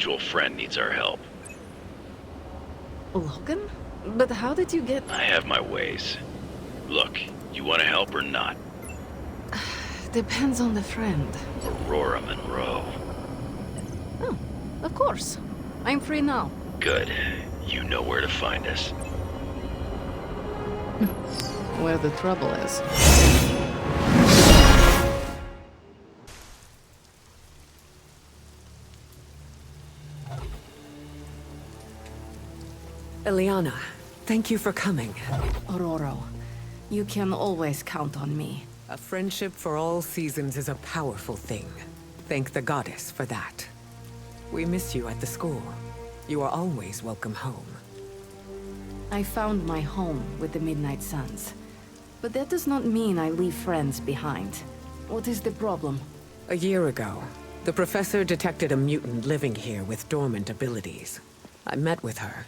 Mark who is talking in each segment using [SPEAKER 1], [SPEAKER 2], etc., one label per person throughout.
[SPEAKER 1] mutual friend needs our help.
[SPEAKER 2] Logan? But how did you get...
[SPEAKER 1] I have my ways. Look, you want to help or not?
[SPEAKER 2] Depends on the friend.
[SPEAKER 1] Aurora Monroe.
[SPEAKER 2] Oh, of course. I'm free now.
[SPEAKER 1] Good. You know where to find us.
[SPEAKER 2] Where the trouble is.
[SPEAKER 3] Eliana, thank you for coming.
[SPEAKER 2] Aurora, you can always count on me.
[SPEAKER 3] A friendship for all seasons is a powerful thing. Thank the goddess for that. We miss you at the school. You are always welcome home.
[SPEAKER 2] I found my home with the Midnight Suns. But that does not mean I leave friends behind. What is the problem?
[SPEAKER 3] A year ago, the professor detected a mutant living here with dormant abilities. I met with her,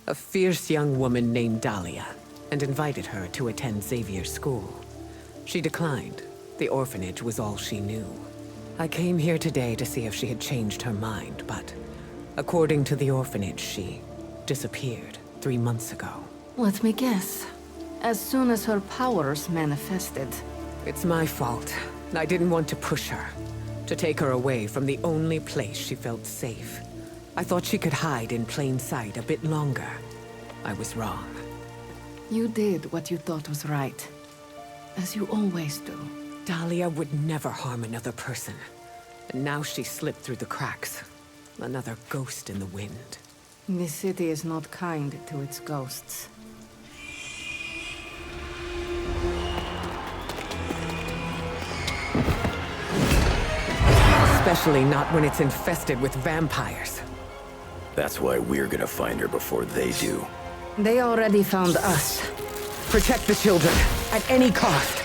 [SPEAKER 3] a fierce young woman named Dahlia, and invited her to attend Xavier's school. She declined. The orphanage was all she knew. I came here today to see if she had changed her mind, but according to the orphanage, she disappeared 3 months ago.
[SPEAKER 2] Let me guess. As soon as her powers manifested.
[SPEAKER 3] It's my fault. I didn't want to push her, to take her away from the only place she felt safe. I thought she could hide in plain sight a bit longer. I was wrong.
[SPEAKER 2] You did what you thought was right. As you always do.
[SPEAKER 3] Dahlia would never harm another person. And now she slipped through the cracks. Another ghost in the wind.
[SPEAKER 2] This city is not kind to its ghosts.
[SPEAKER 3] Especially not when it's infested with vampires.
[SPEAKER 4] That's why we're gonna find her before they do.
[SPEAKER 2] They already found us.
[SPEAKER 3] Protect the children, at any cost.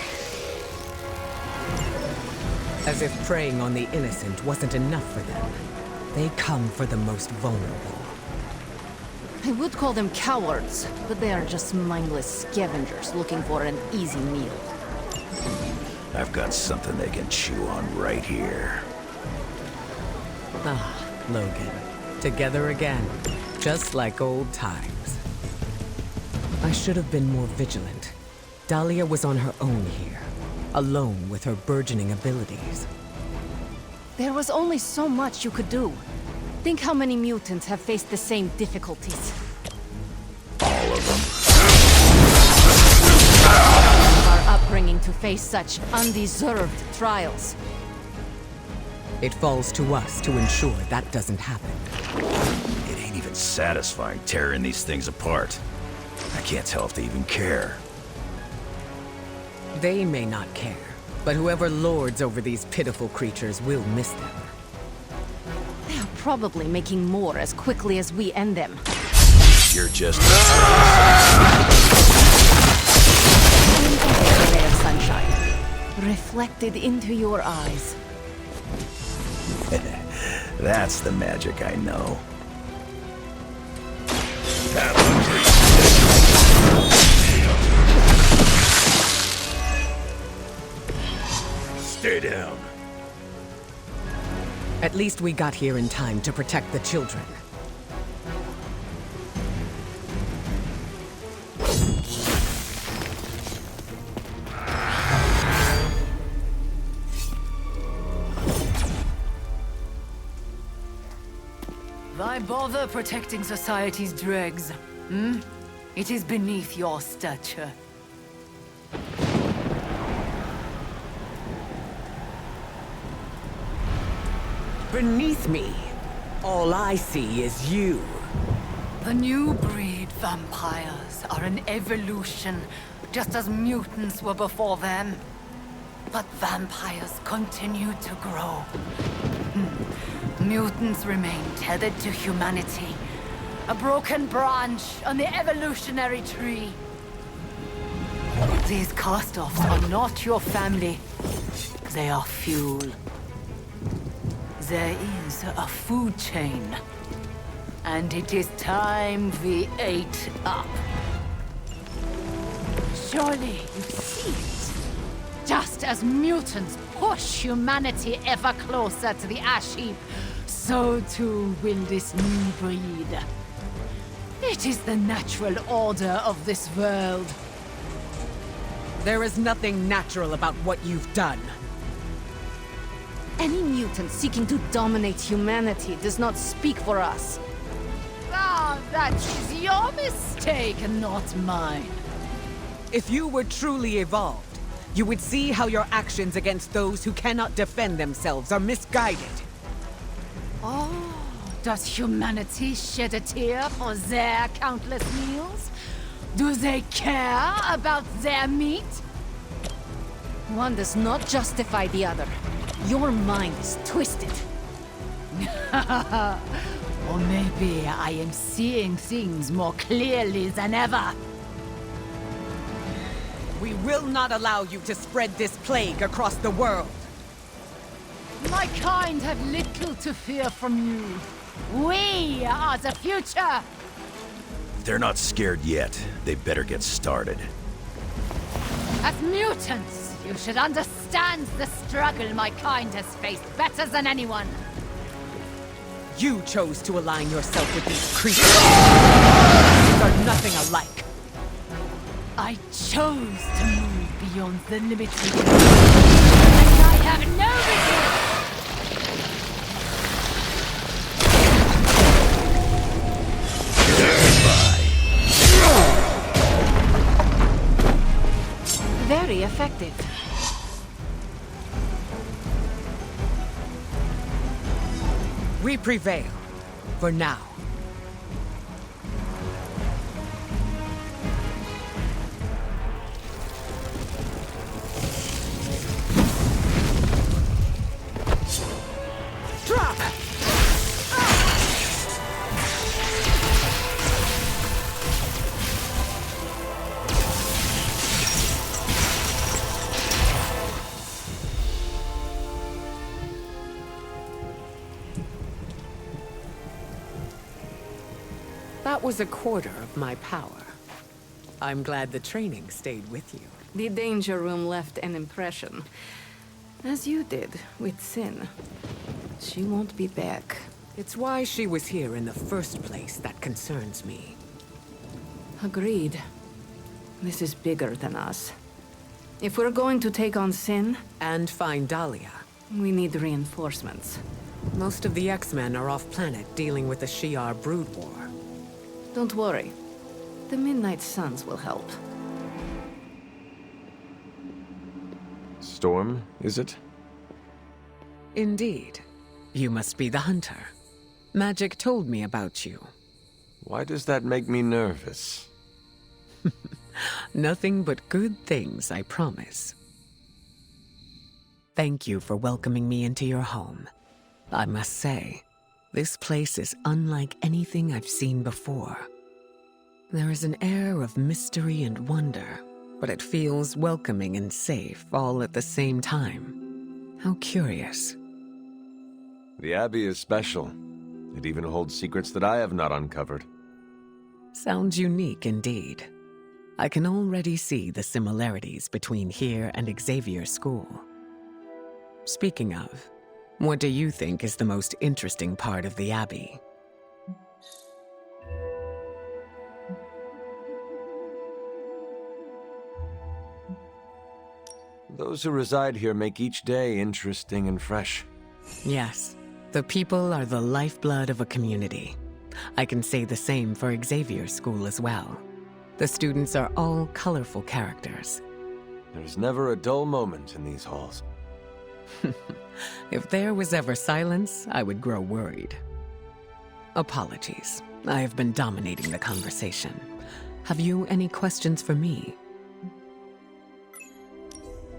[SPEAKER 3] As if preying on the innocent wasn't enough for them. They come for the most vulnerable.
[SPEAKER 2] I would call them cowards, but they are just mindless scavengers looking for an easy meal.
[SPEAKER 4] I've got something they can chew on right here.
[SPEAKER 3] Ah, Logan. Together again. Just like old times. I should have been more vigilant. Dahlia was on her own here. Alone with her burgeoning abilities.
[SPEAKER 2] There was only so much you could do. Think how many mutants have faced the same difficulties.
[SPEAKER 4] All of them.
[SPEAKER 2] Our upbringing to face such undeserved trials.
[SPEAKER 3] It falls to us to ensure that doesn't happen.
[SPEAKER 4] It ain't even satisfying tearing these things apart. I can't tell if they even care.
[SPEAKER 3] They may not care, but whoever lords over these pitiful creatures will miss them.
[SPEAKER 2] They are probably making more as quickly as we end them.
[SPEAKER 4] You're just...
[SPEAKER 2] A ray of sunshine, reflected into your eyes.
[SPEAKER 4] That's the magic I know. Stay down.
[SPEAKER 3] At least we got here in time to protect the children.
[SPEAKER 5] Why bother protecting society's dregs? It is beneath your stature.
[SPEAKER 3] Beneath me, all I see is you.
[SPEAKER 5] The new breed vampires are an evolution, just as mutants were before them. But vampires continue to grow. Mutants remain tethered to humanity, a broken branch on the evolutionary tree. These cast-offs are not your family. They are fuel. There is a food chain, and it is time we ate up. Surely you see it. Just as mutants push humanity ever closer to the ash heap, so too will this new breed. It is the natural order of this world.
[SPEAKER 3] There is nothing natural about what you've done.
[SPEAKER 2] Any mutant seeking to dominate humanity does not speak for us.
[SPEAKER 5] Ah, that is your mistake, not mine.
[SPEAKER 3] If you were truly evolved, you would see how your actions against those who cannot defend themselves are misguided.
[SPEAKER 5] Oh, does humanity shed a tear for their countless meals? Do they care about their meat?
[SPEAKER 2] One does not justify the other. Your mind is twisted.
[SPEAKER 5] Or maybe I am seeing things more clearly than ever.
[SPEAKER 3] We will not allow you to spread this plague across the world.
[SPEAKER 5] My kind have little to fear from you. We are the future!
[SPEAKER 4] If they're not scared yet, they better get started.
[SPEAKER 5] As mutants, you should understand the struggle my kind has faced better than anyone.
[SPEAKER 3] You chose to align yourself with these creatures. These are nothing alike.
[SPEAKER 5] I chose to move beyond the limits we can. And I have no regrets!
[SPEAKER 2] Very effective.
[SPEAKER 3] We prevail. For now. Drop! That was a quarter of my power. I'm glad the training stayed with you.
[SPEAKER 2] The danger room left an impression. As you did with Sin. She won't be back.
[SPEAKER 3] It's why she was here in the first place that concerns me.
[SPEAKER 2] Agreed. This is bigger than us. If we're going to take on Sin,
[SPEAKER 3] And find Dahlia.
[SPEAKER 2] we need reinforcements.
[SPEAKER 3] Most of the X-Men are off-planet dealing with the Shi'ar brood war.
[SPEAKER 2] Don't worry. The Midnight Suns will help.
[SPEAKER 6] Storm, is it?
[SPEAKER 3] Indeed. You must be the hunter. Magik told me about you.
[SPEAKER 6] Why does that make me nervous?
[SPEAKER 3] Nothing but good things, I promise. Thank you for welcoming me into your home. I must say, this place is unlike anything I've seen before. There is an air of mystery and wonder, but it feels welcoming and safe all at the same time. How curious.
[SPEAKER 6] The Abbey is special. It even holds secrets that I have not uncovered.
[SPEAKER 3] Sounds unique indeed. I can already see the similarities between here and Xavier School. Speaking of, what do you think is the most interesting part of the Abbey?
[SPEAKER 6] Those who reside here make each day interesting and fresh.
[SPEAKER 3] Yes, the people are the lifeblood of a community. I can say the same for Xavier School as well. The students are all colorful characters.
[SPEAKER 6] There's never a dull moment in these halls.
[SPEAKER 3] If there was ever silence, I would grow worried. Apologies. I have been dominating the conversation. Have you any questions for me?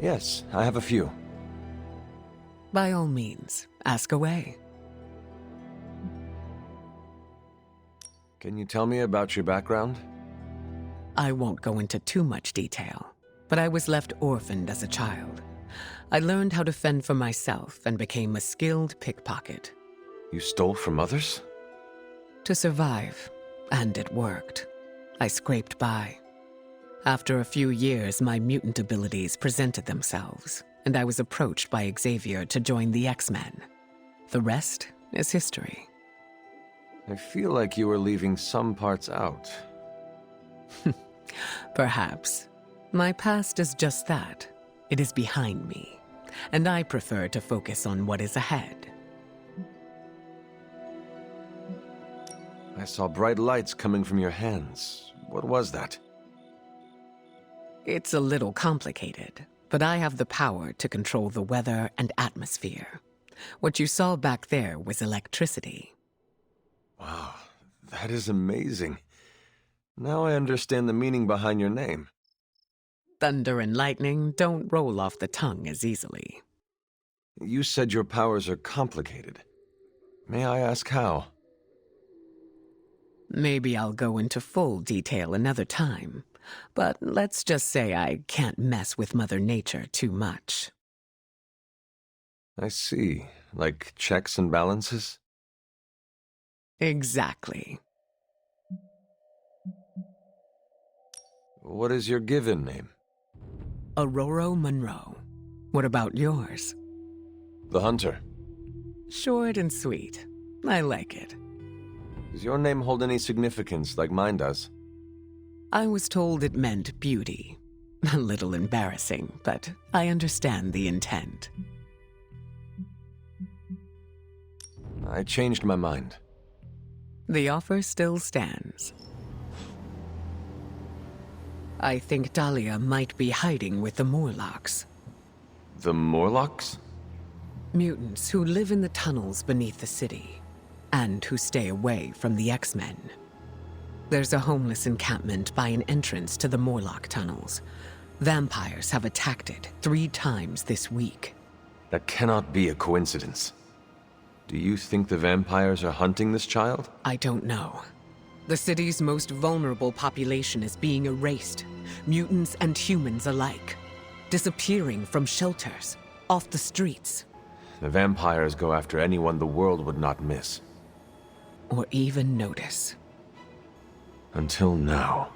[SPEAKER 6] Yes, I have a few.
[SPEAKER 3] By all means, ask away.
[SPEAKER 6] Can you tell me about your background?
[SPEAKER 3] I won't go into too much detail, but I was left orphaned as a child. I learned how to fend for myself and became a skilled pickpocket.
[SPEAKER 6] You stole from others?
[SPEAKER 3] To survive, and it worked. I scraped by. After a few years, my mutant abilities presented themselves, and I was approached by Xavier to join the X-Men. The rest is history.
[SPEAKER 6] I feel like you were leaving some parts out.
[SPEAKER 3] Perhaps. My past is just that. It is behind me, and I prefer to focus on what is ahead.
[SPEAKER 6] I saw bright lights coming from your hands. What was that?
[SPEAKER 3] It's a little complicated, but I have the power to control the weather and atmosphere. What you saw back there was electricity.
[SPEAKER 6] Wow, that is amazing. Now I understand the meaning behind your name.
[SPEAKER 3] Thunder and lightning don't roll off the tongue as easily.
[SPEAKER 6] You said your powers are complicated. May I ask how?
[SPEAKER 3] Maybe I'll go into full detail another time, but let's just say I can't mess with Mother Nature too much.
[SPEAKER 6] I see. Like checks and balances?
[SPEAKER 3] Exactly.
[SPEAKER 6] What is your given name?
[SPEAKER 3] Aurora Monroe. What about yours?
[SPEAKER 6] The Hunter.
[SPEAKER 3] Short and sweet. I like it.
[SPEAKER 6] Does your name hold any significance like mine does?
[SPEAKER 3] I was told it meant beauty. A little embarrassing, but I understand the intent.
[SPEAKER 6] I changed my mind.
[SPEAKER 3] The offer still stands. I think Dahlia might be hiding with the Morlocks.
[SPEAKER 6] The Morlocks?
[SPEAKER 3] Mutants who live in the tunnels beneath the city, and who stay away from the X-Men. There's a homeless encampment by an entrance to the Morlock tunnels. Vampires have attacked it 3 times this week.
[SPEAKER 6] That cannot be a coincidence. Do you think the vampires are hunting this child?
[SPEAKER 3] I don't know. The city's most vulnerable population is being erased, mutants and humans alike, disappearing from shelters, off the streets.
[SPEAKER 6] The vampires go after anyone the world would not miss.
[SPEAKER 3] Or even notice.
[SPEAKER 6] Until now.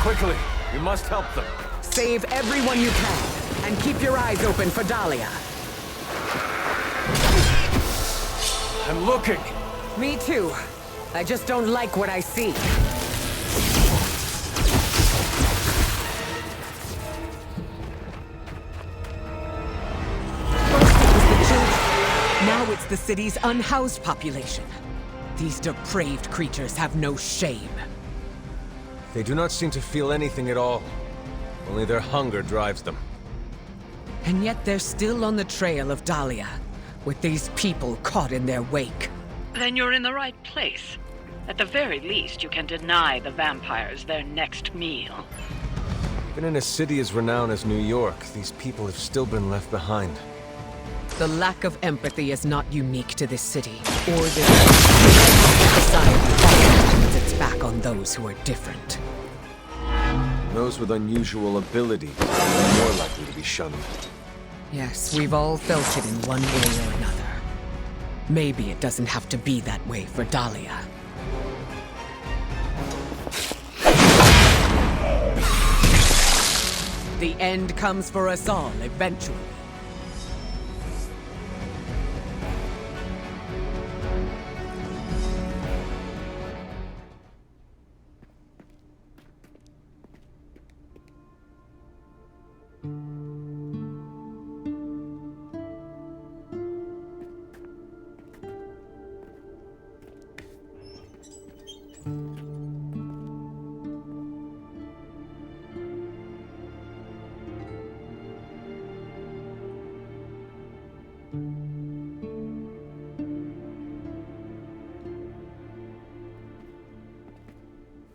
[SPEAKER 6] Quickly, you must help them.
[SPEAKER 3] Save everyone you can, and keep your eyes open for Dahlia.
[SPEAKER 6] I'm looking.
[SPEAKER 3] Me too. I just don't like what I see. First it was the children. Now it's the city's unhoused population. These depraved creatures have no shame.
[SPEAKER 6] They do not seem to feel anything at all. Only their hunger drives them.
[SPEAKER 3] And yet they're still on the trail of Dahlia, with these people caught in their wake.
[SPEAKER 7] Then you're in the right place. At the very least, you can deny the vampires their next meal.
[SPEAKER 6] Even in a city as renowned as New York, these people have still been left behind.
[SPEAKER 3] The lack of empathy is not unique to this city, or this society often turns its back on those who are different.
[SPEAKER 6] Those with unusual abilities are more likely to be shunned.
[SPEAKER 3] Yes, we've all felt it in one way or another. Maybe it doesn't have to be that way for Dahlia. The end comes for us all eventually.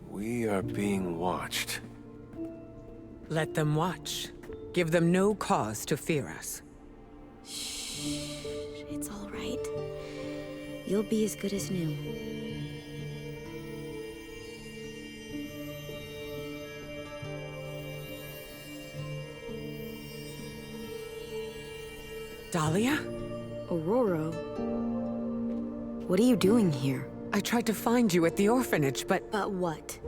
[SPEAKER 6] We are being watched.
[SPEAKER 3] Let them watch. Give them no cause to fear us.
[SPEAKER 8] Shh, it's all right. You'll be as good as new.
[SPEAKER 3] Dahlia?
[SPEAKER 8] Aurora? What are you doing here?
[SPEAKER 3] I tried to find you at the orphanage, but
[SPEAKER 8] But what?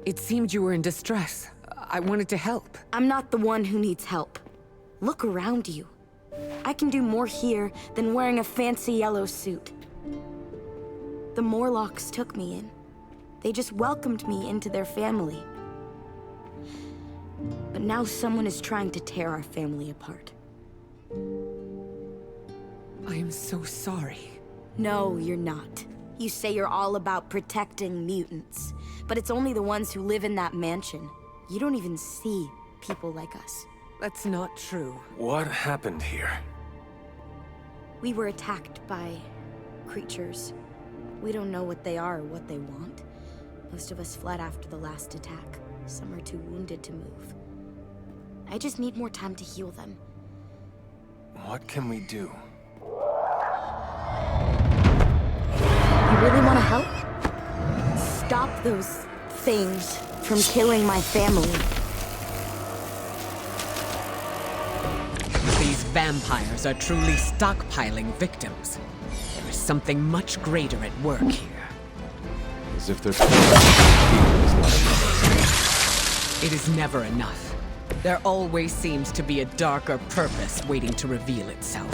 [SPEAKER 3] it seemed you were in distress. I wanted to help.
[SPEAKER 8] I'm not the one who needs help. Look around you. I can do more here than wearing a fancy yellow suit. The Morlocks took me in. They just welcomed me into their family. But now someone is trying to tear our family apart.
[SPEAKER 3] I am so sorry.
[SPEAKER 8] No, you're not. You say you're all about protecting mutants, but it's only the ones who live in that mansion. You don't even see people like us.
[SPEAKER 3] That's not true.
[SPEAKER 6] What happened here?
[SPEAKER 8] We were attacked by creatures. We don't know what they are or what they want. Most of us fled after the last attack. Some are too wounded to move. I just need more time to heal them.
[SPEAKER 6] What can we do?
[SPEAKER 8] You really want to help? Stop those things from killing my family.
[SPEAKER 3] These vampires are truly stockpiling victims. There is something much greater at work here.
[SPEAKER 6] As if there's people is not enough.
[SPEAKER 3] It is never enough. There always seems to be a darker purpose waiting to reveal itself.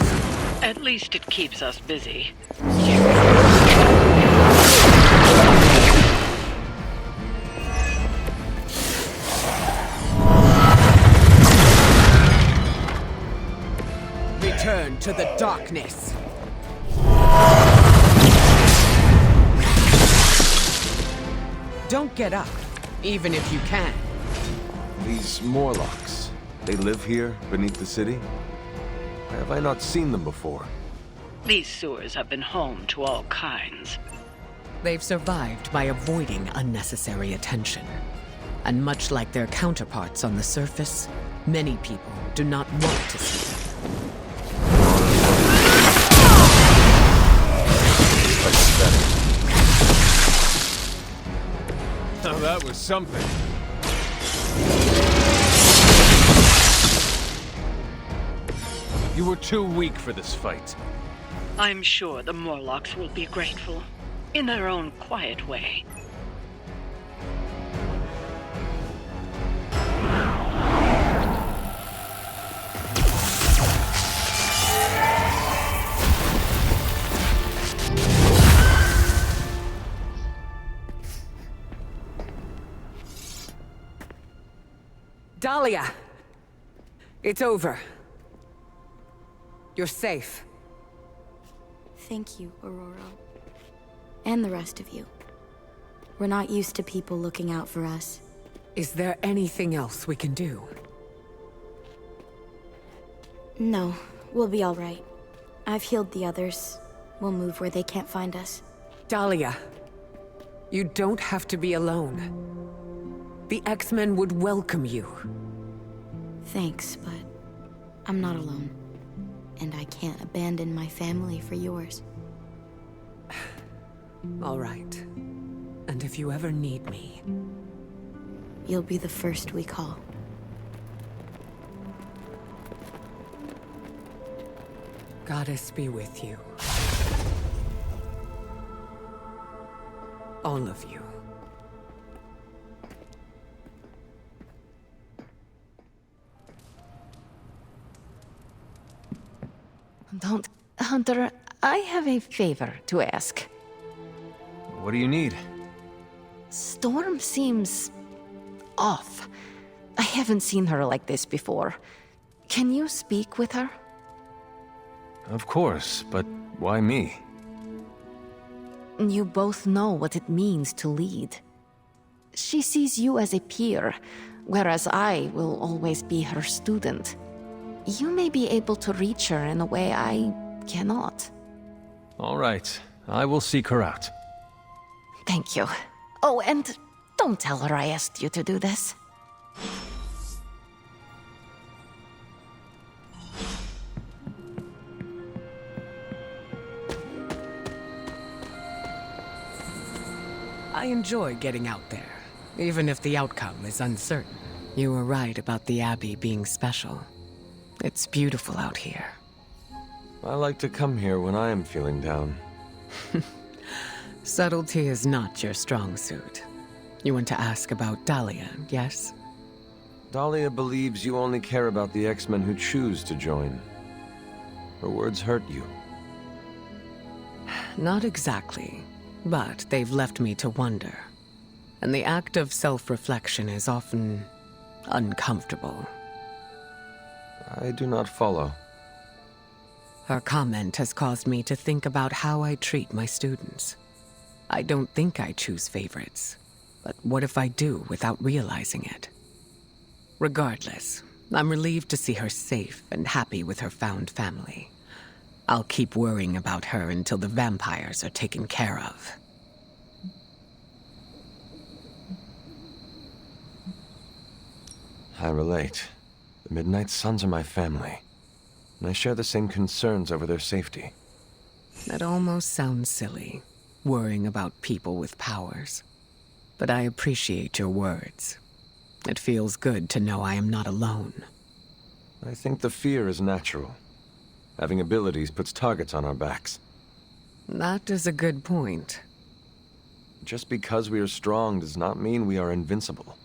[SPEAKER 7] At least it keeps us busy.
[SPEAKER 3] Return to the darkness. Don't get up, even if you can.
[SPEAKER 6] These Morlocks, they live here beneath the city? Have I not seen them before?
[SPEAKER 7] These sewers have been home to all kinds.
[SPEAKER 3] They've survived by avoiding unnecessary attention. And much like their counterparts on the surface, many people do not want to see them.
[SPEAKER 6] Now that was something. You were too weak for this fight.
[SPEAKER 7] I'm sure the Morlocks will be grateful, in their own quiet way.
[SPEAKER 3] Dahlia! It's over. You're safe.
[SPEAKER 8] Thank you, Aurora. And the rest of you. We're not used to people looking out for us.
[SPEAKER 3] Is there anything else we can do?
[SPEAKER 8] No, we'll be all right. I've healed the others. We'll move where they can't find us.
[SPEAKER 3] Dahlia, you don't have to be alone. The X-Men would welcome you.
[SPEAKER 8] Thanks, but I'm not alone. And I can't abandon my family for yours.
[SPEAKER 3] All right. And if you ever need me...
[SPEAKER 8] You'll be the first we call.
[SPEAKER 3] Goddess be with you. All of you.
[SPEAKER 9] Don't... Hunter, I have a favor to ask.
[SPEAKER 6] What do you need?
[SPEAKER 9] Storm seems... off. I haven't seen her like this before. Can you speak with her?
[SPEAKER 6] Of course, but why me?
[SPEAKER 9] You both know what it means to lead. She sees you as a peer, whereas I will always be her student. You may be able to reach her in a way I cannot.
[SPEAKER 6] All right, I will seek her out.
[SPEAKER 9] Thank you. Oh, and don't tell her I asked you to do this.
[SPEAKER 3] I enjoy getting out there, even if the outcome is uncertain. You were right about the Abbey being special. It's beautiful out here.
[SPEAKER 6] I like to come here when I am feeling down.
[SPEAKER 3] Subtlety is not your strong suit. You want to ask about Dahlia, yes?
[SPEAKER 6] Dahlia believes you only care about the X-Men who choose to join. Her words hurt you.
[SPEAKER 3] Not exactly, but they've left me to wonder. And the act of self-reflection is often uncomfortable.
[SPEAKER 6] I do not follow.
[SPEAKER 3] Her comment has caused me to think about how I treat my students. I don't think I choose favorites, but what if I do without realizing it? Regardless, I'm relieved to see her safe and happy with her found family. I'll keep worrying about her until the vampires are taken care of.
[SPEAKER 6] I relate. The Midnight Suns are my family, and I share the same concerns over their safety.
[SPEAKER 3] That almost sounds silly, worrying about people with powers. But I appreciate your words. It feels good to know I am not alone.
[SPEAKER 6] I think the fear is natural. Having abilities puts targets on our backs.
[SPEAKER 3] That is a good point.
[SPEAKER 6] Just because we are strong does not mean we are invincible.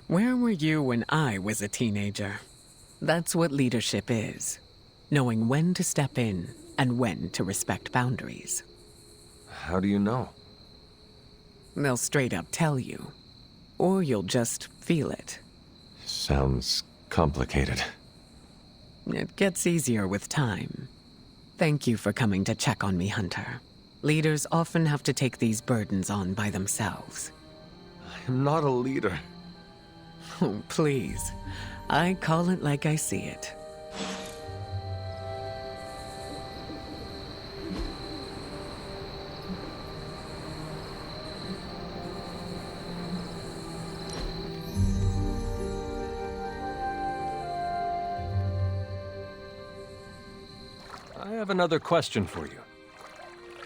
[SPEAKER 3] Where were you when I was a teenager? That's what leadership is. Knowing when to step in and when to respect boundaries.
[SPEAKER 6] How do you know?
[SPEAKER 3] They'll straight up tell you. Or you'll just feel it.
[SPEAKER 6] Sounds complicated.
[SPEAKER 3] It gets easier with time. Thank you for coming to check on me, Hunter. Leaders often have to take these burdens on by themselves.
[SPEAKER 6] I am not a leader.
[SPEAKER 3] Oh, please. I call it like I see it.
[SPEAKER 6] I have another question for you.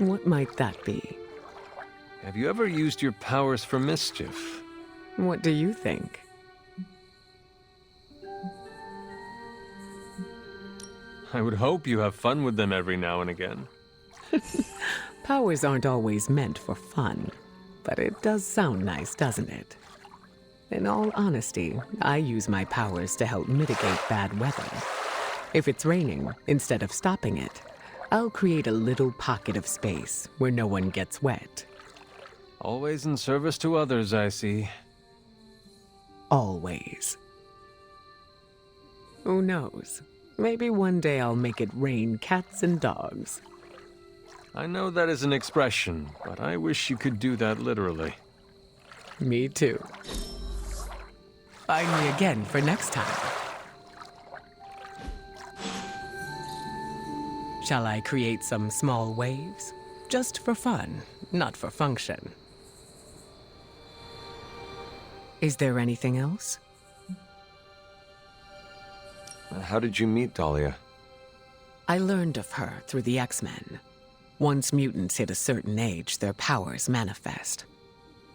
[SPEAKER 3] What might that be?
[SPEAKER 6] Have you ever used your powers for mischief?
[SPEAKER 3] What do you think?
[SPEAKER 6] I would hope you have fun with them every now and again.
[SPEAKER 3] Powers aren't always meant for fun, but it does sound nice, doesn't it? In all honesty, I use my powers to help mitigate bad weather. If it's raining, instead of stopping it, I'll create a little pocket of space where no one gets wet.
[SPEAKER 6] Always in service to others, I see.
[SPEAKER 3] Always. Who knows? Maybe one day I'll make it rain cats and dogs.
[SPEAKER 6] I know that is an expression, but I wish you could do that literally.
[SPEAKER 3] Me too. Find me again for next time. Shall I create some small waves? Just for fun, not for function. Is there anything else?
[SPEAKER 6] How did you meet Dahlia?
[SPEAKER 3] I learned of her through the X-Men. Once mutants hit a certain age, their powers manifest.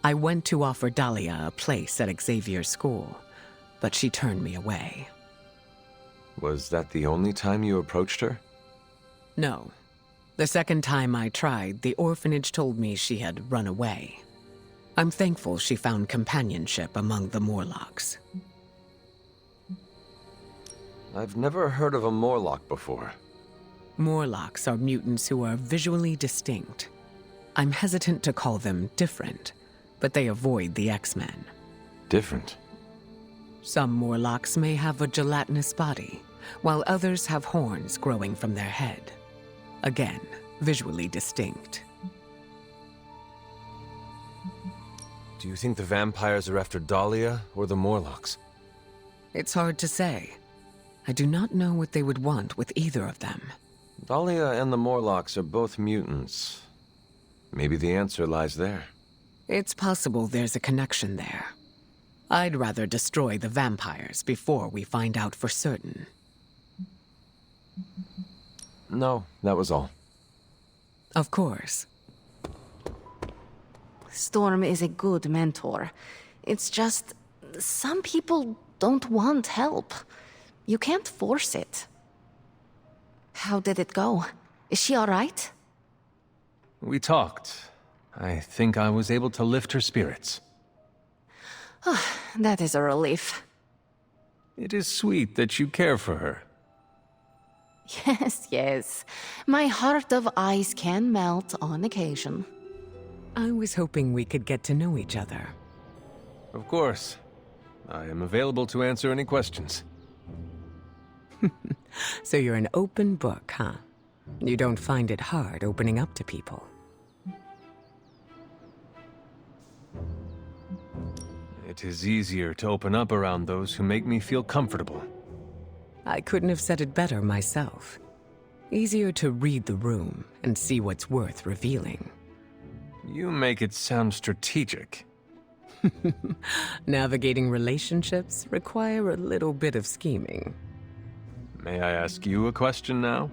[SPEAKER 3] I went to offer Dahlia a place at Xavier's school, but she turned me away.
[SPEAKER 6] Was that the only time you approached her?
[SPEAKER 3] No. The second time I tried, the orphanage told me she had run away. I'm thankful she found companionship among the Morlocks.
[SPEAKER 6] I've never heard of a Morlock before.
[SPEAKER 3] Morlocks are mutants who are visually distinct. I'm hesitant to call them different, but they avoid the X-Men.
[SPEAKER 6] Different?
[SPEAKER 3] Some Morlocks may have a gelatinous body, while others have horns growing from their head. Again, visually distinct.
[SPEAKER 6] Do you think the vampires are after Dahlia or the Morlocks?
[SPEAKER 3] It's hard to say. I do not know what they would want with either of them.
[SPEAKER 6] Dahlia and the Morlocks are both mutants. Maybe the answer lies there.
[SPEAKER 3] It's possible there's a connection there. I'd rather destroy the vampires before we find out for certain.
[SPEAKER 6] No, that was all.
[SPEAKER 3] Of course.
[SPEAKER 9] Storm is a good mentor. It's just, some people don't want help. You can't force it. How did it go? Is she all right?
[SPEAKER 6] We talked. I think I was able to lift her spirits.
[SPEAKER 9] That is a relief.
[SPEAKER 6] It is sweet that you care for her.
[SPEAKER 9] Yes, yes. My heart of ice can melt on occasion.
[SPEAKER 3] I was hoping we could get to know each other.
[SPEAKER 6] Of course. I am available to answer any questions.
[SPEAKER 3] So you're an open book, huh? You don't find it hard opening up to people.
[SPEAKER 6] It is easier to open up around those who make me feel comfortable.
[SPEAKER 3] I couldn't have said it better myself. Easier to read the room and see what's worth revealing.
[SPEAKER 6] You make it sound strategic.
[SPEAKER 3] Navigating relationships require a little bit of scheming.
[SPEAKER 6] May I ask you a question now?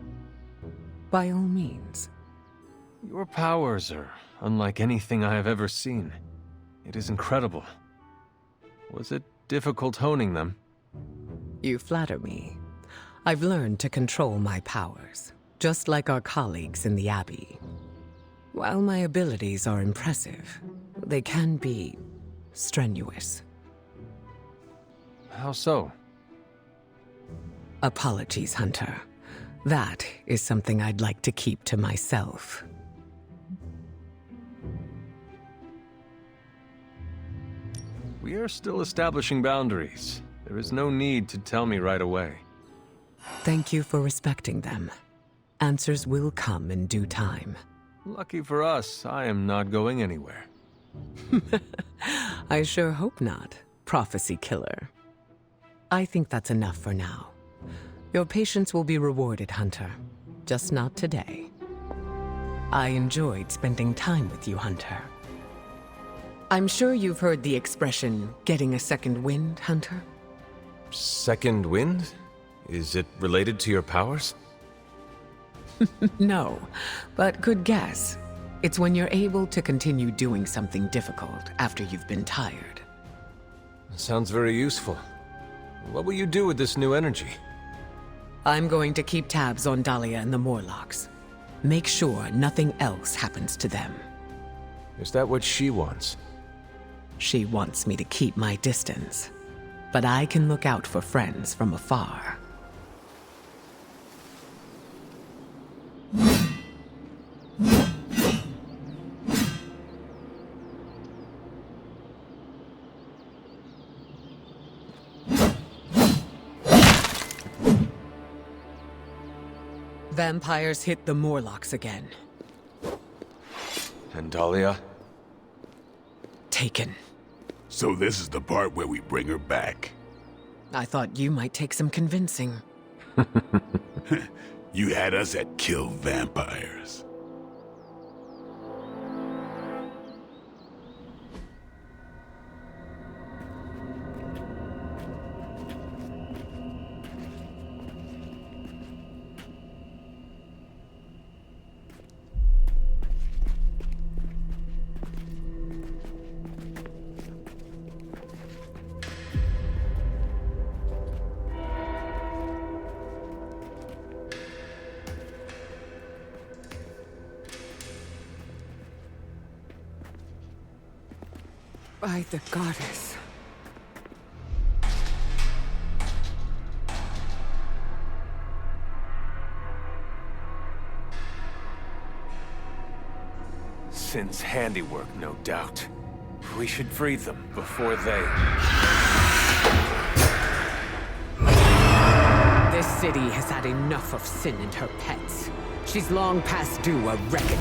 [SPEAKER 3] By all means.
[SPEAKER 6] Your powers are unlike anything I have ever seen. It is incredible. Was it difficult honing them?
[SPEAKER 3] You flatter me. I've learned to control my powers, just like our colleagues in the Abbey. While my abilities are impressive, they can be strenuous.
[SPEAKER 6] How so?
[SPEAKER 3] Apologies, Hunter. That is something I'd like to keep to myself.
[SPEAKER 6] We are still establishing boundaries. There is no need to tell me right away.
[SPEAKER 3] Thank you for respecting them. Answers will come in due time.
[SPEAKER 6] Lucky for us, I am not going anywhere.
[SPEAKER 3] I sure hope not, prophecy killer. I think that's enough for now. Your patience will be rewarded, Hunter. Just not today. I enjoyed spending time with you, Hunter. I'm sure you've heard the expression, getting a second wind, Hunter?
[SPEAKER 6] Second wind? Is it related to your powers?
[SPEAKER 3] No, but good guess. It's when you're able to continue doing something difficult after you've been tired.
[SPEAKER 6] Sounds very useful. What will you do with this new energy?
[SPEAKER 3] I'm going to keep tabs on Dahlia and the Morlocks. Make sure nothing else happens to them.
[SPEAKER 6] Is that what she wants?
[SPEAKER 3] She wants me to keep my distance, but I can look out for friends from afar. Vampires hit the Morlocks again.
[SPEAKER 6] And Dahlia?
[SPEAKER 3] Taken.
[SPEAKER 10] So this is the part where we bring her back.
[SPEAKER 3] I thought you might take some convincing.
[SPEAKER 10] You had us at kill vampires.
[SPEAKER 3] By the goddess.
[SPEAKER 6] Sin's handiwork, no doubt. We should free them before they...
[SPEAKER 3] This city has had enough of Sin and her pets. She's long past due a reckoning.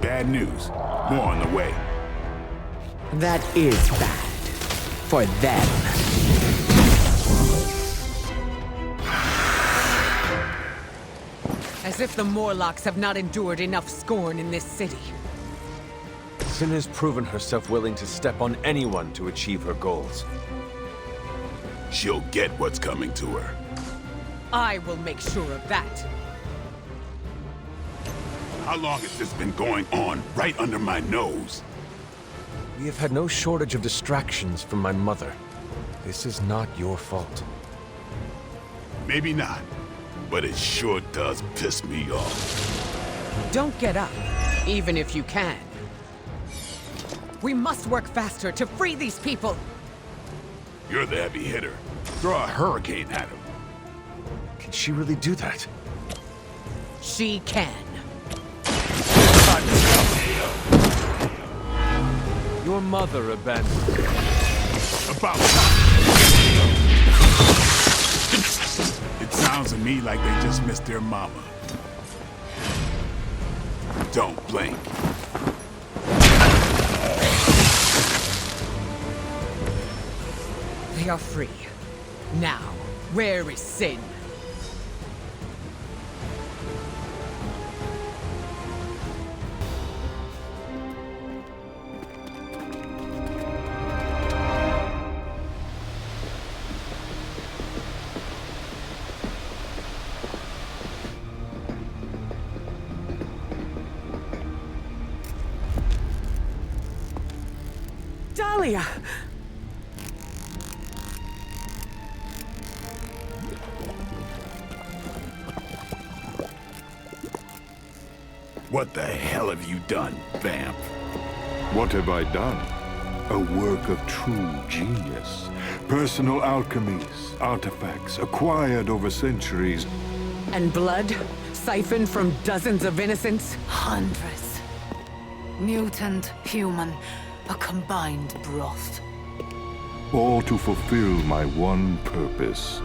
[SPEAKER 10] Bad news. More on the way.
[SPEAKER 3] That is bad. For them. As if the Morlocks have not endured enough scorn in this city.
[SPEAKER 6] Sin has proven herself willing to step on anyone to achieve her goals.
[SPEAKER 10] She'll get what's coming to her.
[SPEAKER 3] I will make sure of that.
[SPEAKER 10] How long has this been going on right under my nose?
[SPEAKER 6] We have had no shortage of distractions from my mother. This is not your fault.
[SPEAKER 10] maybe not. But it sure does piss me off.
[SPEAKER 3] Don't get up, even if you can. We must work faster to free these people.
[SPEAKER 10] You're the heavy hitter. Throw a hurricane at him.
[SPEAKER 6] Can she really do that?
[SPEAKER 3] She can.
[SPEAKER 6] Your mother abandoned you.
[SPEAKER 10] About It sounds to me like they just missed their mama. Don't blink.
[SPEAKER 3] They are free. Now, where is Sin? Dahlia!
[SPEAKER 10] What the hell have you done, Vamp?
[SPEAKER 11] What have I done? A work of true genius. Personal alchemies, artifacts acquired over centuries.
[SPEAKER 3] And blood? Siphoned from dozens of innocents?
[SPEAKER 5] Hundreds. Mutant, human, a combined broth.
[SPEAKER 11] All to fulfill my one purpose.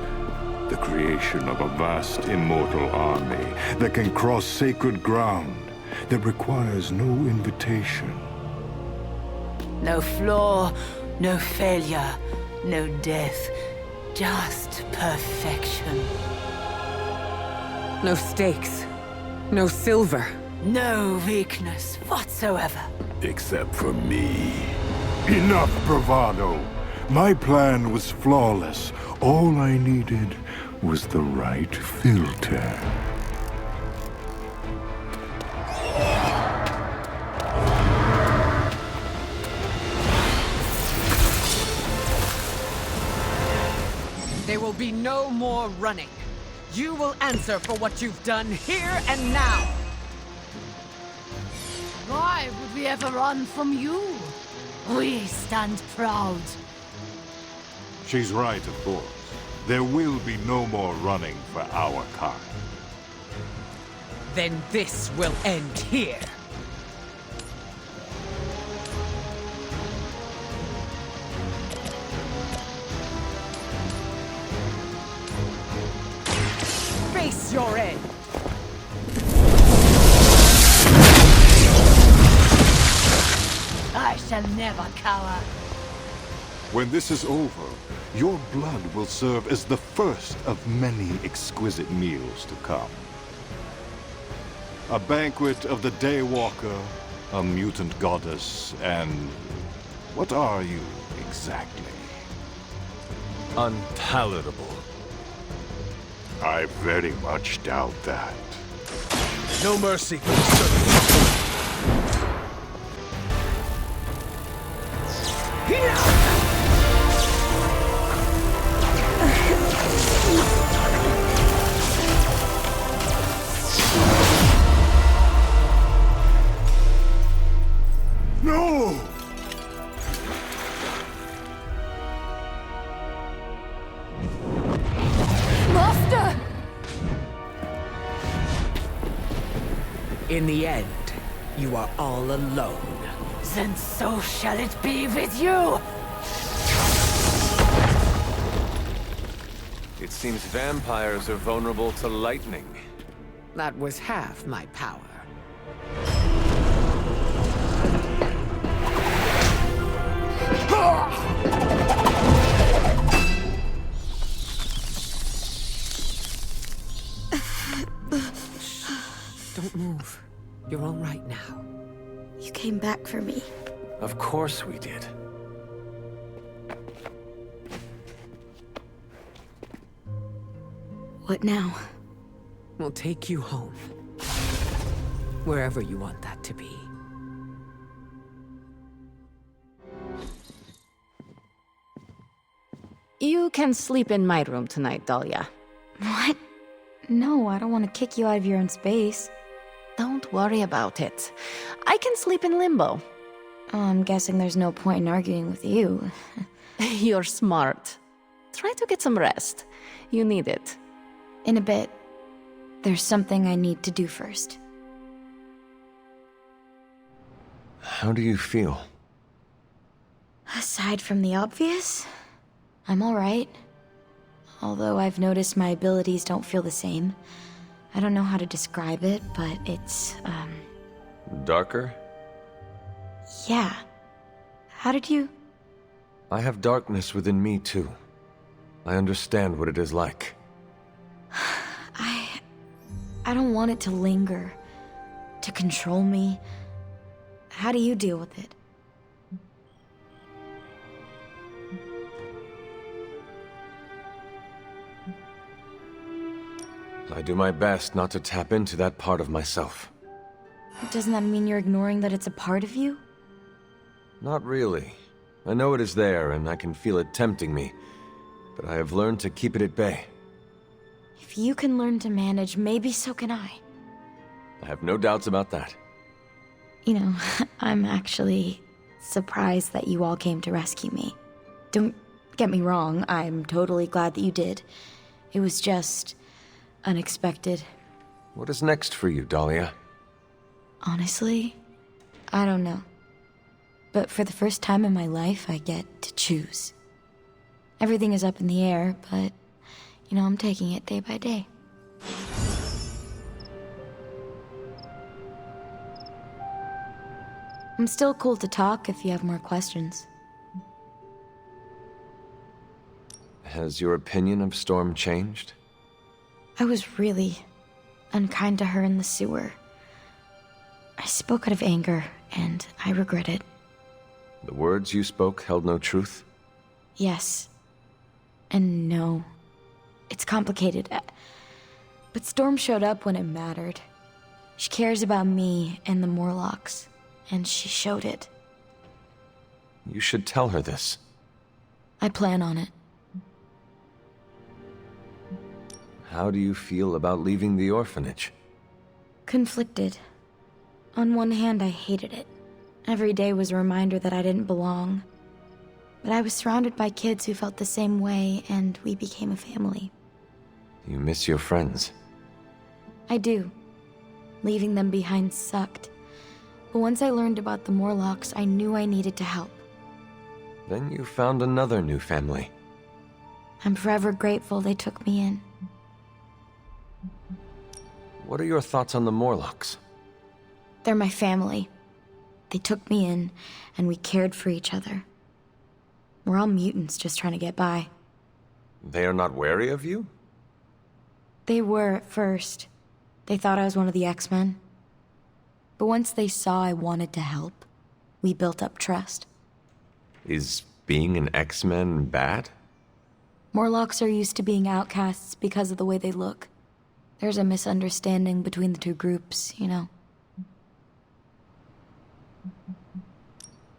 [SPEAKER 11] The creation of a vast immortal army that can cross sacred ground, that requires no invitation.
[SPEAKER 5] No flaw, no failure, no death. Just perfection.
[SPEAKER 3] No stakes. No silver.
[SPEAKER 5] No weakness whatsoever.
[SPEAKER 10] Except for me.
[SPEAKER 11] Enough bravado! My plan was flawless. All I needed was the right filter.
[SPEAKER 3] There will be no more running. You will answer for what you've done here and now.
[SPEAKER 5] Why would we ever run from you? We stand proud.
[SPEAKER 11] She's right, of course. There will be no more running for our kind.
[SPEAKER 3] Then this will end here. Face your end!
[SPEAKER 5] I shall never cower.
[SPEAKER 11] When this is over, your blood will serve as the first of many exquisite meals to come. A banquet of the Daywalker, a mutant goddess, and... what are you, exactly?
[SPEAKER 6] Unpalatable.
[SPEAKER 11] I very much doubt that.
[SPEAKER 6] No mercy for the servant.
[SPEAKER 10] No!
[SPEAKER 5] Master!
[SPEAKER 3] In the end, you are all alone.
[SPEAKER 5] Then so shall it be with you!
[SPEAKER 6] It seems vampires are vulnerable to lightning.
[SPEAKER 3] That was half my power. Don't move. You're all right now.
[SPEAKER 8] You came back for me.
[SPEAKER 6] Of course we did.
[SPEAKER 8] What now?
[SPEAKER 3] We'll take you home. Wherever you want that to be.
[SPEAKER 9] You can sleep in my room tonight, Dahlia.
[SPEAKER 8] What? No, I don't want to kick you out of your own space.
[SPEAKER 9] Don't worry about it. I can sleep in Limbo.
[SPEAKER 8] Oh, I'm guessing there's no point in arguing with you.
[SPEAKER 9] You're smart. Try to get some rest. You need it.
[SPEAKER 8] In a bit. There's something I need to do first.
[SPEAKER 6] How do you feel?
[SPEAKER 8] Aside from the obvious, I'm alright. Although I've noticed my abilities don't feel the same. I don't know how to describe it, but it's,
[SPEAKER 6] Darker?
[SPEAKER 8] yeah. How did you...
[SPEAKER 6] I have darkness within me, too. I understand what it is like.
[SPEAKER 8] I don't want it to linger, to control me. How do you deal with it?
[SPEAKER 6] I do my best not to tap into that part of myself.
[SPEAKER 8] Doesn't that mean you're ignoring that it's a part of you?
[SPEAKER 6] Not really. I know it is there, and I can feel it tempting me, but I have learned to keep it at bay.
[SPEAKER 8] If you can learn to manage, maybe so can I.
[SPEAKER 6] I have no doubts about that.
[SPEAKER 8] You know, I'm actually surprised that you all came to rescue me. Don't get me wrong, I'm totally glad that you did. It was just unexpected.
[SPEAKER 6] What is next for you, Dahlia?
[SPEAKER 8] Honestly, I don't know. But for the first time in my life, I get to choose. Everything is up in the air, but, you know, I'm taking it day by day. I'm still cool to talk if you have more questions.
[SPEAKER 6] Has your opinion of Storm changed?
[SPEAKER 8] I was really unkind to her in the sewer. I spoke out of anger, and I regret it.
[SPEAKER 6] The words you spoke held no truth?
[SPEAKER 8] Yes. And no. It's complicated. But Storm showed up when it mattered. She cares about me and the Morlocks, and she showed it.
[SPEAKER 6] You should tell her this.
[SPEAKER 8] I plan on it.
[SPEAKER 6] How do you feel about leaving the orphanage?
[SPEAKER 8] Conflicted. On one hand, I hated it. Every day was a reminder that I didn't belong. But I was surrounded by kids who felt the same way, and we became a family.
[SPEAKER 6] You miss your friends.
[SPEAKER 8] I do. Leaving them behind sucked. But once I learned about the Morlocks, I knew I needed to help.
[SPEAKER 6] Then you found another new family.
[SPEAKER 8] I'm forever grateful they took me in.
[SPEAKER 6] What are your thoughts on the Morlocks?
[SPEAKER 8] They're my family. They took me in, and we cared for each other. We're all mutants just trying to get by.
[SPEAKER 6] They are not wary of you?
[SPEAKER 8] They were at first. They thought I was one of the X-Men. But once they saw I wanted to help, we built up trust.
[SPEAKER 6] Is being an X-Men bad?
[SPEAKER 8] Morlocks are used to being outcasts because of the way they look. There's a misunderstanding between the two groups, you know.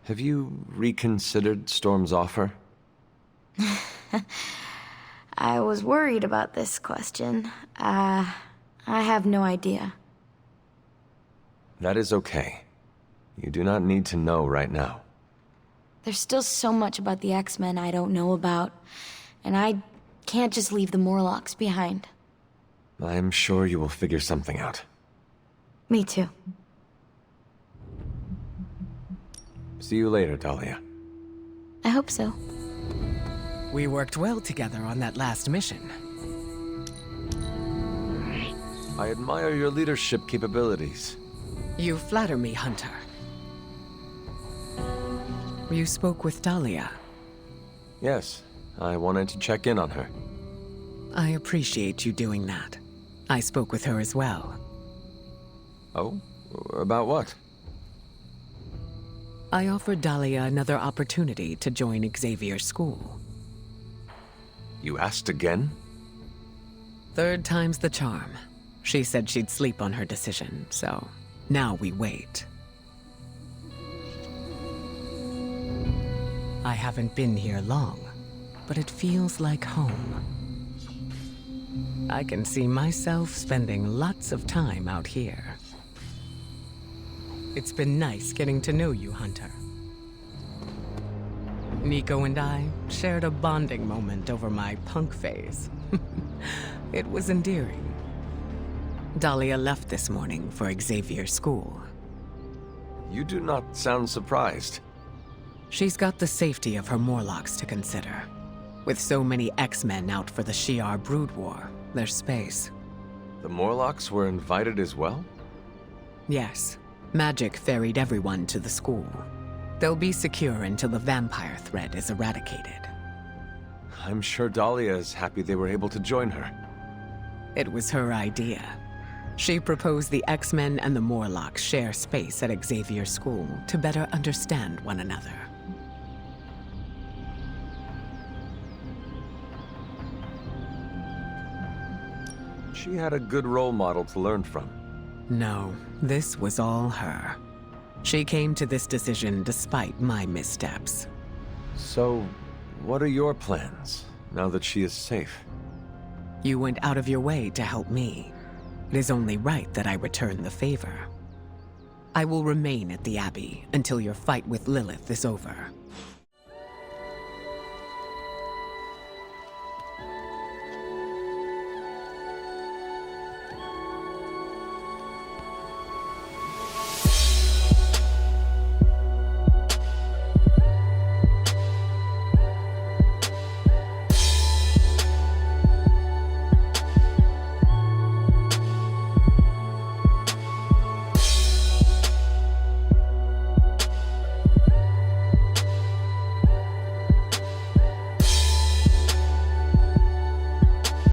[SPEAKER 6] Have you reconsidered Storm's offer?
[SPEAKER 8] I was worried about this question. I have no idea.
[SPEAKER 6] That is okay. You do not need to know right now.
[SPEAKER 8] There's still so much about the X-Men I don't know about, and I can't just leave the Morlocks behind.
[SPEAKER 6] I am sure you will figure something out.
[SPEAKER 8] Me too.
[SPEAKER 6] See you later, Dahlia.
[SPEAKER 8] I hope so.
[SPEAKER 3] We worked well together on that last mission.
[SPEAKER 6] I admire your leadership capabilities.
[SPEAKER 3] You flatter me, Hunter. You spoke with Dahlia.
[SPEAKER 6] Yes, I wanted to check in on her.
[SPEAKER 3] I appreciate you doing that. I spoke with her as well.
[SPEAKER 6] Oh? About what?
[SPEAKER 3] I offered Dahlia another opportunity to join Xavier's school.
[SPEAKER 6] You asked again?
[SPEAKER 3] Third time's the charm. She said she'd sleep on her decision, so now we wait. I haven't been here long, but it feels like home. I can see myself spending lots of time out here. It's been nice getting to know you, Hunter. Nico and I shared a bonding moment over my punk phase. It was endearing. Dahlia left this morning for Xavier's school.
[SPEAKER 6] You do not sound surprised.
[SPEAKER 3] She's got the safety of her Morlocks to consider. With so many X-Men out for the Shi'ar Brood War, there's space.
[SPEAKER 6] The Morlocks were invited as well?
[SPEAKER 3] Yes. Magik ferried everyone to the school. They'll be secure until the vampire threat is eradicated.
[SPEAKER 6] I'm sure Dahlia is happy they were able to join her.
[SPEAKER 3] It was her idea. She proposed the X-Men and the Morlocks share space at Xavier's school to better understand one another.
[SPEAKER 6] She had a good role model to learn from.
[SPEAKER 3] No, this was all her. She came to this decision despite my missteps.
[SPEAKER 6] So, what are your plans, now that she is safe?
[SPEAKER 3] You went out of your way to help me. It is only right that I return the favor. I will remain at the Abbey until your fight with Lilith is over.